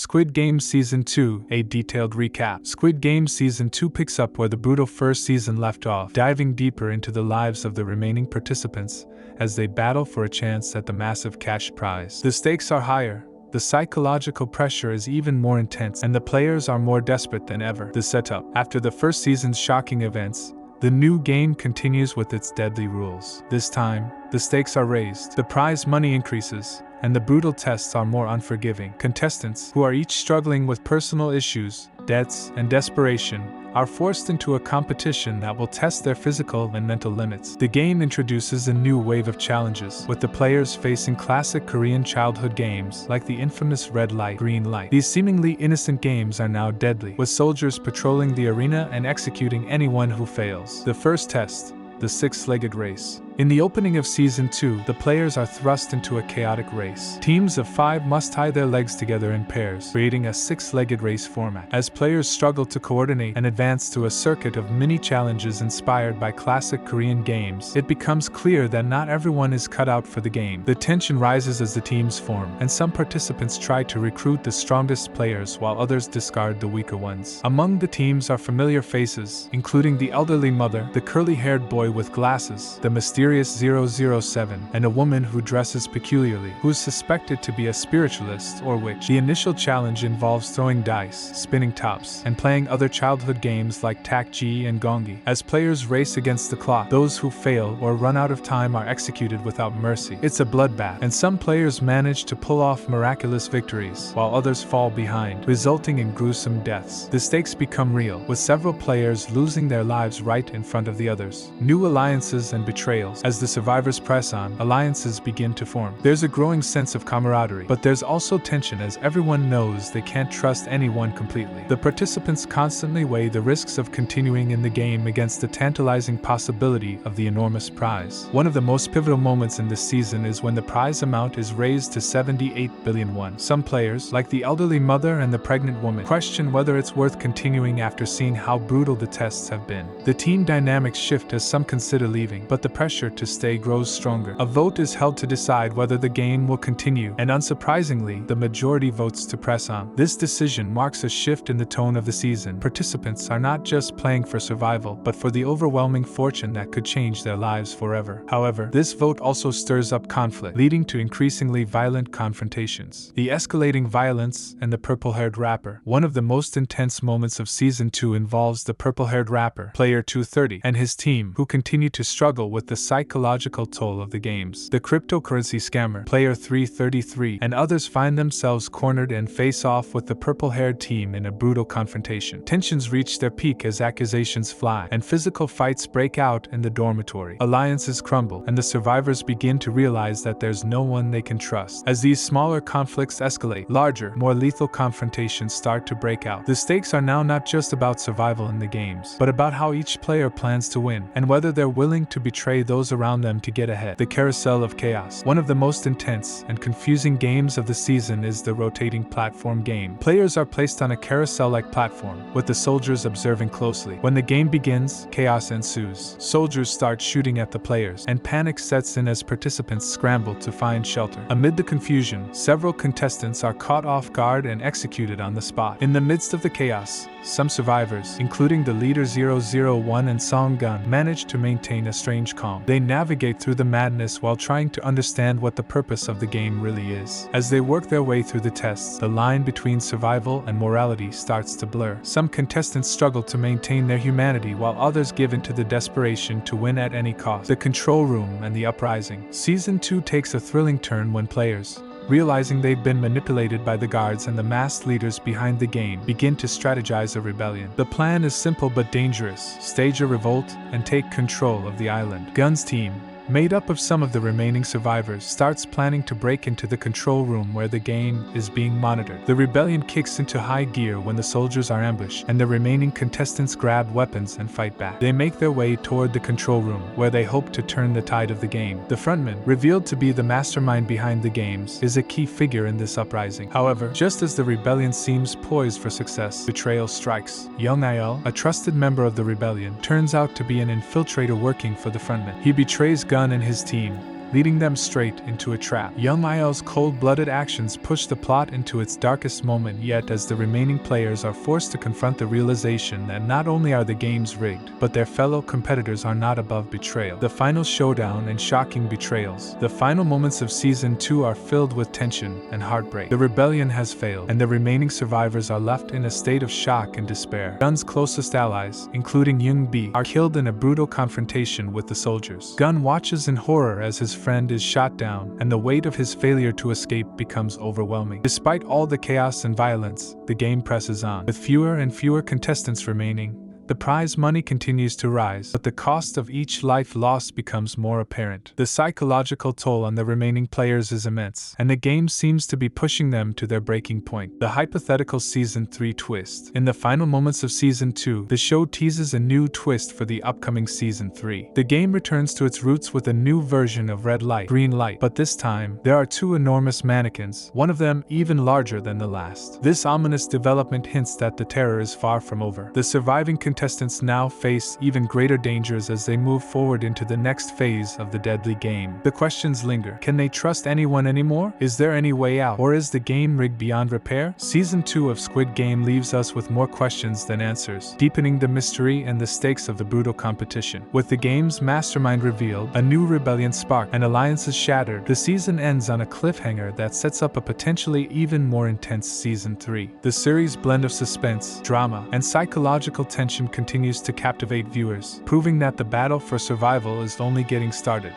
Squid Game Season 2, a detailed recap. Squid Game Season 2 picks up where the brutal first season left off, diving deeper into the lives of the remaining participants as they battle for a chance at the massive cash prize. The stakes are higher, the psychological pressure is even more intense, and the players are more desperate than ever. The setup. After the first season's shocking events, the new game continues with its deadly rules. This time, the stakes are raised, the prize money increases, and the brutal tests are more unforgiving. Contestants, who are each struggling with personal issues, debts, and desperation, are forced into a competition that will test their physical and mental limits. The game introduces a new wave of challenges, with the players facing classic Korean childhood games like the infamous red light, green light. These seemingly innocent games are now deadly, with soldiers patrolling the arena and executing anyone who fails. The first test, the six-legged race. In the opening of Season 2, the players are thrust into a chaotic race. Teams of 5 must tie their legs together in pairs, creating a six-legged race format. As players struggle to coordinate and advance through a circuit of mini-challenges inspired by classic Korean games, it becomes clear that not everyone is cut out for the game. The tension rises as the teams form, and some participants try to recruit the strongest players while others discard the weaker ones. Among the teams are familiar faces, including the elderly mother, the curly-haired boy with glasses, the mysterious 007, and a woman who dresses peculiarly, who is suspected to be a spiritualist or witch. The initial challenge involves throwing dice, spinning tops, and playing other childhood games like tak-ji and gongi. As players race against the clock, those who fail or run out of time are executed without mercy. It's a bloodbath, and some players manage to pull off miraculous victories, while others fall behind, resulting in gruesome deaths. The stakes become real, with several players losing their lives right in front of the others. New alliances and betrayals. As the survivors press on, alliances begin to form. There's a growing sense of camaraderie, but there's also tension as everyone knows they can't trust anyone completely. The participants constantly weigh the risks of continuing in the game against the tantalizing possibility of the enormous prize. One of the most pivotal moments in this season is when the prize amount is raised to 78 billion won. Some players, like the elderly mother and the pregnant woman, question whether it's worth continuing after seeing how brutal the tests have been. The team dynamics shift as some consider leaving, but the pressure to stay grows stronger. A vote is held to decide whether the game will continue, and unsurprisingly, the majority votes to press on. This decision marks a shift in the tone of the season. Participants are not just playing for survival, but for the overwhelming fortune that could change their lives forever. However, this vote also stirs up conflict, leading to increasingly violent confrontations. The escalating violence and the purple-haired rapper. One of the most intense moments of Season 2 involves the purple-haired rapper, Player 230, and his team, who continue to struggle with the psychological toll of the games. The cryptocurrency scammer, Player 333, and others find themselves cornered and face off with the purple-haired team in a brutal confrontation. Tensions reach their peak as accusations fly, and physical fights break out in the dormitory. Alliances crumble, and the survivors begin to realize that there's no one they can trust. As these smaller conflicts escalate, larger, more lethal confrontations start to break out. The stakes are now not just about survival in the games, but about how each player plans to win, and whether they're willing to betray those around them to get ahead. The Carousel of Chaos. One of the most intense and confusing games of the season is the rotating platform game. Players are placed on a carousel-like platform, with the soldiers observing closely. When the game begins, chaos ensues. Soldiers start shooting at the players, and panic sets in as participants scramble to find shelter. Amid the confusion, several contestants are caught off guard and executed on the spot. In the midst of the chaos, some survivors, including the leader 001 and Song Gun, manage to maintain a strange calm. They navigate through the madness while trying to understand what the purpose of the game really is. As they work their way through the tests, the line between survival and morality starts to blur. Some contestants struggle to maintain their humanity while others give in to the desperation to win at any cost. The Control Room and the Uprising. Season 2 takes a thrilling turn when players, realizing they've been manipulated by the guards and the masked leaders behind the game, begin to strategize a rebellion. The plan is simple but dangerous: stage a revolt and take control of the island. Gun's team, made up of some of the remaining survivors, starts planning to break into the control room where the game is being monitored. The rebellion kicks into high gear when the soldiers are ambushed, and the remaining contestants grab weapons and fight back. They make their way toward the control room, where they hope to turn the tide of the game. The frontman, revealed to be the mastermind behind the games, is a key figure in this uprising. However, just as the rebellion seems poised for success, betrayal strikes. Young Il, a trusted member of the rebellion, turns out to be an infiltrator working for the frontman. He betrays Gun and his team, leading them straight into a trap. Young Iel's cold-blooded actions push the plot into its darkest moment, yet as the remaining players are forced to confront the realization that not only are the games rigged, but their fellow competitors are not above betrayal. The final showdown and shocking betrayals. The final moments of Season 2 are filled with tension and heartbreak. The rebellion has failed, and the remaining survivors are left in a state of shock and despair. Gun's closest allies, including Young Bi, are killed in a brutal confrontation with the soldiers. Gun watches in horror as his friend is shot down, and the weight of his failure to escape becomes overwhelming. Despite all the chaos and violence, the game presses on. With fewer and fewer contestants remaining, the prize money continues to rise, but the cost of each life lost becomes more apparent. The psychological toll on the remaining players is immense, and the game seems to be pushing them to their breaking point. The hypothetical Season 3 twist. In the final moments of Season 2, the show teases a new twist for the upcoming Season 3. The game returns to its roots with a new version of red light, green light, but this time, there are two enormous mannequins, one of them even larger than the last. This ominous development hints that the terror is far from over. The surviving contestants now face even greater dangers as they move forward into the next phase of the deadly game. The questions linger. Can they trust anyone anymore? Is there any way out? Or is the game rigged beyond repair? Season 2 of Squid Game leaves us with more questions than answers, deepening the mystery and the stakes of the brutal competition. With the game's mastermind revealed, a new rebellion sparked, and alliances shattered, the season ends on a cliffhanger that sets up a potentially even more intense Season 3. The series' blend of suspense, drama, and psychological tension continues to captivate viewers, proving that the battle for survival is only getting started.